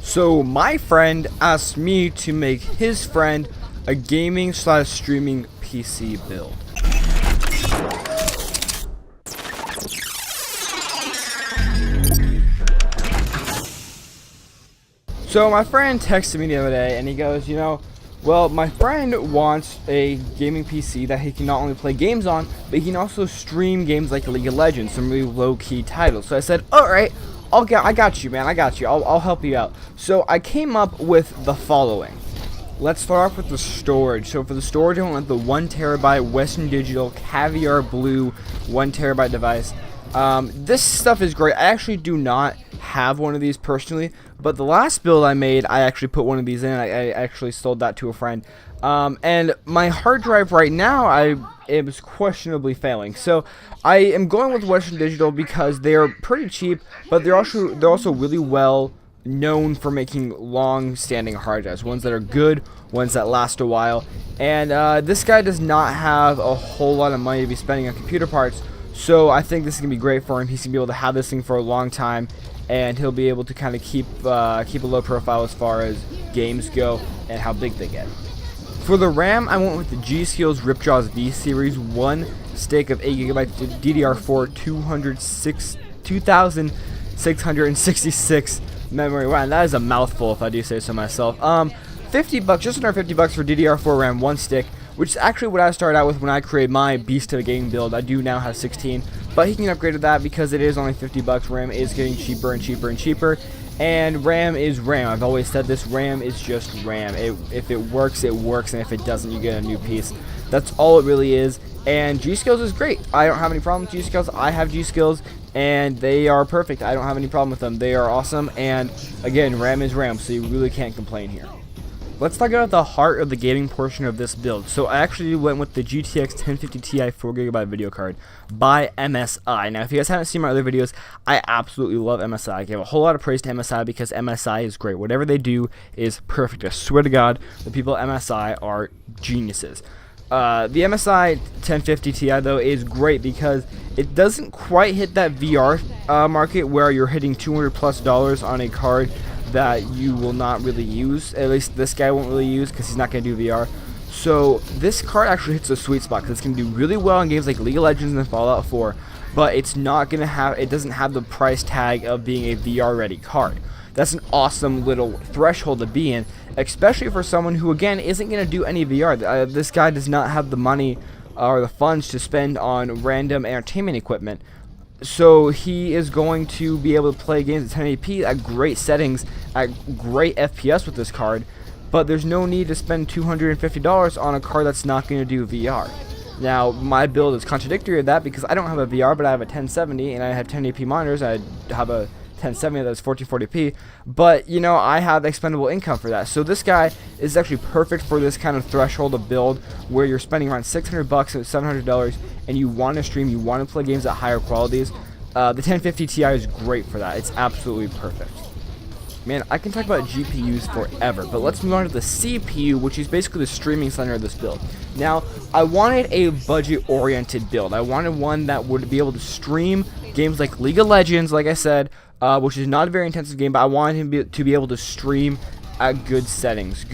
So my friend asked me to make his friend a gaming/streaming PC build. So my friend texted me the other day and he goes, well, my friend wants a gaming PC that he can not only play games on, but he can also stream games like League of Legends, some really low-key titles. So I said, alright, I got you, man, I got you, I'll help you out. So I came up with the following. Let's start off with the storage. So for the storage, I went with the 1TB Western Digital Caviar Blue 1TB device. This stuff is great. I actually do not have one of these personally, but the last build I made, I actually put one of these in. I actually sold that to a friend. And my hard drive right now, it was questionably failing. So I am going with Western Digital because they are pretty cheap, but they're also really well known for making long-standing hard drives, ones that are good, ones that last a while. And this guy does not have a whole lot of money to be spending on computer parts, so I think this is gonna be great for him. He's gonna be able to have this thing for a long time, and he'll be able to kind of keep a low profile as far as games go and how big they get. For the RAM, I went with the G-Skills Ripjaws V series, one stick of 8GB DDR4, 2666 memory. Wow, that is a mouthful if I do say so myself. $50, just under $50 for DDR4 RAM, one stick, which is actually what I started out with when I created my beast of a gaming build. I do now have 16, but he can upgrade to that because it is only $50. RAM is getting cheaper and cheaper and cheaper, and RAM is RAM. I've always said this, RAM is just RAM. If it works, it works, and if it doesn't, you get a new piece. That's all it really is, and G-Skills is great. I don't have any problem with G-Skills. I have G-Skills, and they are perfect. I don't have any problem with them. They are awesome, and again, RAM is RAM, so you really can't complain here. Let's talk about the heart of the gaming portion of this build. So I actually went with the GTX 1050 Ti 4GB video card by MSI. Now, if you guys haven't seen my other videos, I absolutely love MSI. I give a whole lot of praise to MSI because MSI is great. Whatever they do is perfect. I swear to God, the people at MSI are geniuses. The MSI 1050 Ti though is great because it doesn't quite hit that VR market where you're hitting $200+ on a card that you will not really use. At least this guy won't really use because he's not going to do VR. So this card actually hits a sweet spot because it's going to do really well in games like League of Legends and Fallout 4, but it's not going to have, it doesn't have the price tag of being a VR ready card. That's an awesome little threshold to be in, especially for someone who again isn't going to do any VR. This guy does not have the money or the funds to spend on random entertainment equipment. So he is going to be able to play games at 1080p at great settings, at great FPS with this card, but there's no need to spend $250 on a card that's not going to do VR. Now, my build is contradictory of that because I don't have a VR, but I have a 1070 and I have 1080p monitors. I have a 1070 that's 1440p, but I have expendable income for that. So this guy is actually perfect for this kind of threshold of build where you're spending around $600 or $700 and you want to stream, you want to play games at higher qualities. The 1050 Ti is great for that. It's absolutely perfect. Man, I can talk about GPUs forever, but let's move on to the CPU, which is basically the streaming center of this build. Now, I wanted a budget-oriented build. I wanted one that would be able to stream games like League of Legends, like I said, which is not a very intensive game, but I wanted him to be able to stream at good settings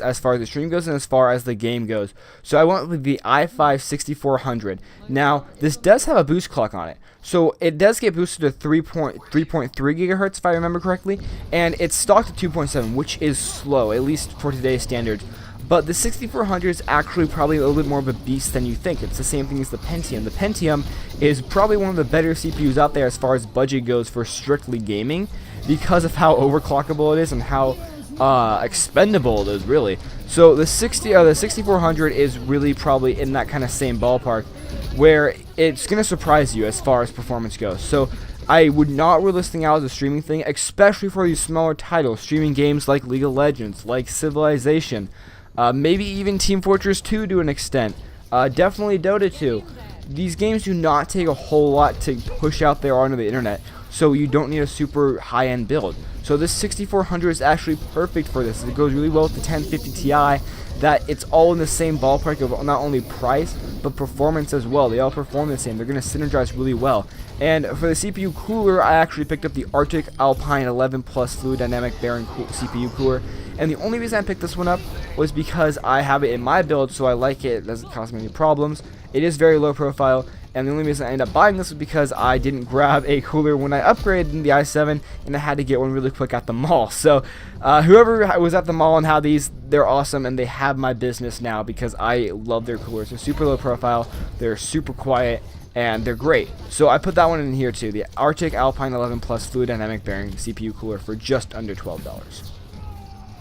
as far as the stream goes and as far as the game goes. So I went with the i5 6400. Now, this does have a boost clock on it, so it does get boosted to 3.3 gigahertz if I remember correctly, and it's stocked at 2.7, which is slow, at least for today's standards. But the 6400 is actually probably a little bit more of a beast than you think. It's the same thing as the Pentium. The Pentium is probably one of the better CPUs out there as far as budget goes for strictly gaming because of how overclockable it is and how expendable it is, really. So the 6400 is really probably in that kind of same ballpark where it's going to surprise you as far as performance goes. So I would not rule this thing out as a streaming thing, especially for these smaller titles, streaming games like League of Legends, like Civilization, maybe even Team Fortress 2 to an extent, definitely Dota 2. These games do not take a whole lot to push out there onto the internet, so you don't need a super high-end build. So this 6400 is actually perfect for this. It goes really well with the 1050 Ti, that it's all in the same ballpark of not only price but performance as well. They all perform the same. They're going to synergize really well. And for the CPU cooler, I actually picked up the Arctic Alpine 11 Plus Fluid Dynamic Bearing CPU cooler. And the only reason I picked this one up was because I have it in my build, so I like it. It doesn't cause me any problems. It is very low profile. And the only reason I ended up buying this was because I didn't grab a cooler when I upgraded in the i7, and I had to get one really quick at the mall. So whoever was at the mall and had these, they're awesome, and they have my business now because I love their coolers. They're super low profile, they're super quiet, and they're great. So I put that one in here too, the Arctic Alpine 11 Plus Fluid Dynamic Bearing CPU cooler for just under $12.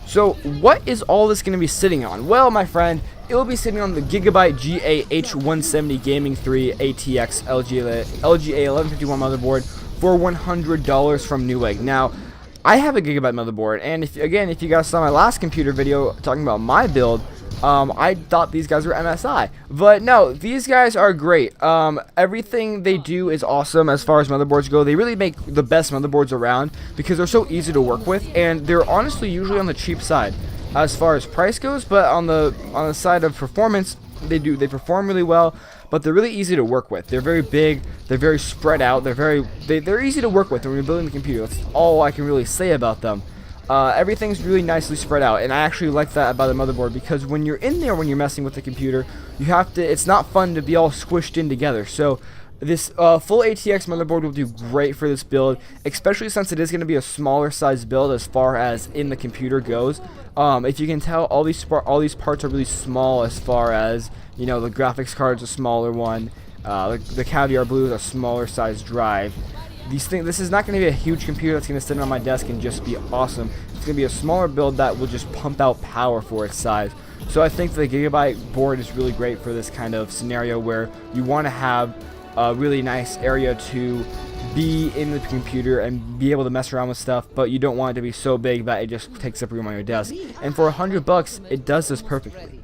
So what is all this going to be sitting on? Well, my friend, it will be sitting on the Gigabyte GA-H170 Gaming 3 ATX LGA 1151 motherboard for $100 from Newegg. Now, I have a Gigabyte motherboard, and if you guys saw my last computer video talking about my build, I thought these guys were MSI, but no, these guys are great. Everything they do is awesome as far as motherboards go. They really make the best motherboards around because they're so easy to work with, and they're honestly usually on the cheap side as far as price goes. But on the side of performance, they perform really well. But they're really easy to work with. They're very big. They're very spread out. They're easy to work with when you're building the computer. That's all I can really say about them. Everything's really nicely spread out, and I actually like that about the motherboard because when you're in there, when you're messing with the computer, it's not fun to be all squished in together. So this full ATX motherboard will do great for this build, especially since it is going to be a smaller size build as far as in the computer goes. If you can tell, all these parts are really small as far as, you know, the graphics card is a smaller one, the Caviar Blue is a smaller size drive. This is not going to be a huge computer that's going to sit on my desk and just be awesome. It's going to be a smaller build that will just pump out power for its size. So I think the Gigabyte board is really great for this kind of scenario where you want to have a really nice area to be in the computer and be able to mess around with stuff, but you don't want it to be so big that it just takes up room on your desk. And for $100, it does this perfectly.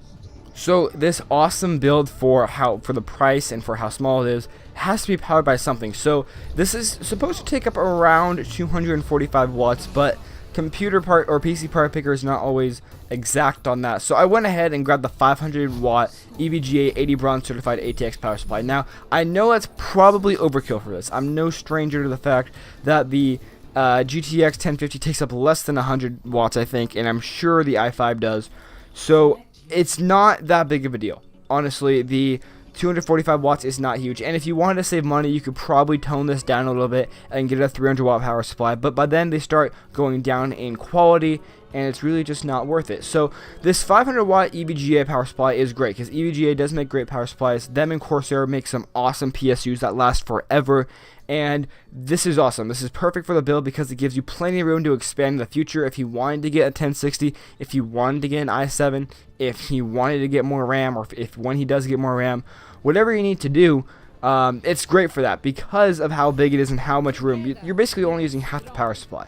So this awesome build for the price and for how small it is has to be powered by something. So this is supposed to take up around 245 watts, but computer part or PC part picker is not always exact on that. So I went ahead and grabbed the 500 watt EVGA 80 bronze certified ATX power supply. Now I know that's probably overkill for this. I'm no stranger to the fact that the GTX 1050 takes up less than 100 watts, I think, and I'm sure the i5 does. So it's not that big of a deal. Honestly, the 245 watts is not huge, and if you wanted to save money, you could probably tone this down a little bit and get a 300 watt power supply, but by then they start going down in quality, and it's really just not worth it. So this 500 watt EVGA power supply is great because EVGA does make great power supplies. Them and Corsair make some awesome PSUs that last forever, and this is awesome. This is perfect for the build because it gives you plenty of room to expand in the future. If you wanted to get a 1060, if you wanted to get an i7, if you wanted to get more RAM, or if when he does get more RAM, whatever you need to do, it's great for that because of how big it is and how much room. You're basically only using half the power supply,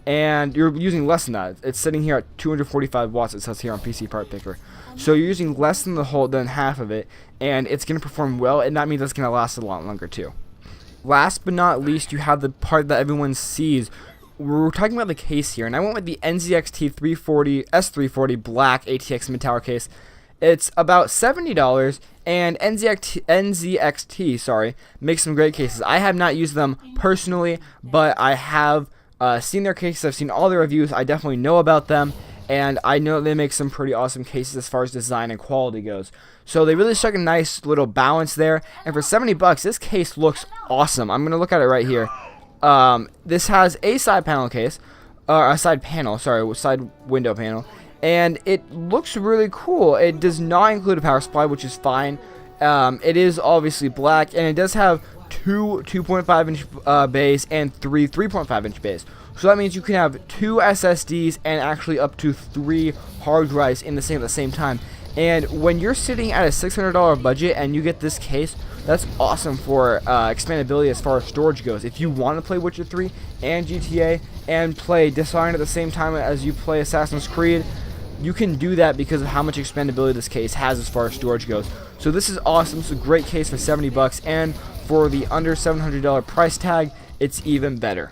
and you're using less than that. It's sitting here at 245 watts, it says here on PC Part Picker. So you're using less than half of it, and it's going to perform well, and that means it's going to last a lot longer too. Last but not least, you have the part that everyone sees. We're talking about the case here, and I went with the NZXT 340 S340 black ATX mid-tower case. It's about $70, and NZXT makes some great cases. I have not used them personally, but I have seen their cases. I've seen all their reviews. I definitely know about them, and I know they make some pretty awesome cases as far as design and quality goes. So they really struck a nice little balance there, and for $70, this case looks awesome. I'm going to look at it right here. This has a side panel case, side window panel, and it looks really cool. It does not include a power supply, which is fine. It is obviously black, and it does have two 2.5 inch bays and three 3.5 inch bays. So that means you can have two SSDs and actually up to 3 hard drives at the same time. And when you're sitting at a $600 budget and you get this case, that's awesome for expandability as far as storage goes. If you want to play Witcher 3 and GTA and play Dishonored at the same time as you play Assassin's Creed, you can do that because of how much expandability this case has as far as storage goes. So this is awesome. It's a great case for $70, and for the under $700 price tag, it's even better.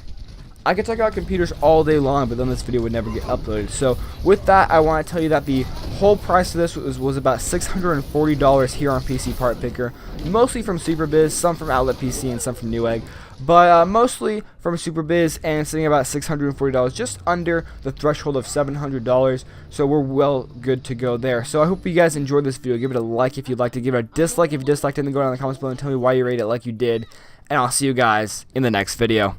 I could talk about computers all day long, but then this video would never get uploaded. So with that, I want to tell you that the whole price of this was about $640 here on PC Part Picker, mostly from SuperBiz, some from Outlet PC, and some from Newegg. But mostly from SuperBiz, and sitting about $640, just under the threshold of $700. So we're well good to go there. So I hope you guys enjoyed this video. Give it a like if you'd like to. Give it a dislike if you disliked it, and then go down in the comments below and tell me why you rate it like you did. And I'll see you guys in the next video.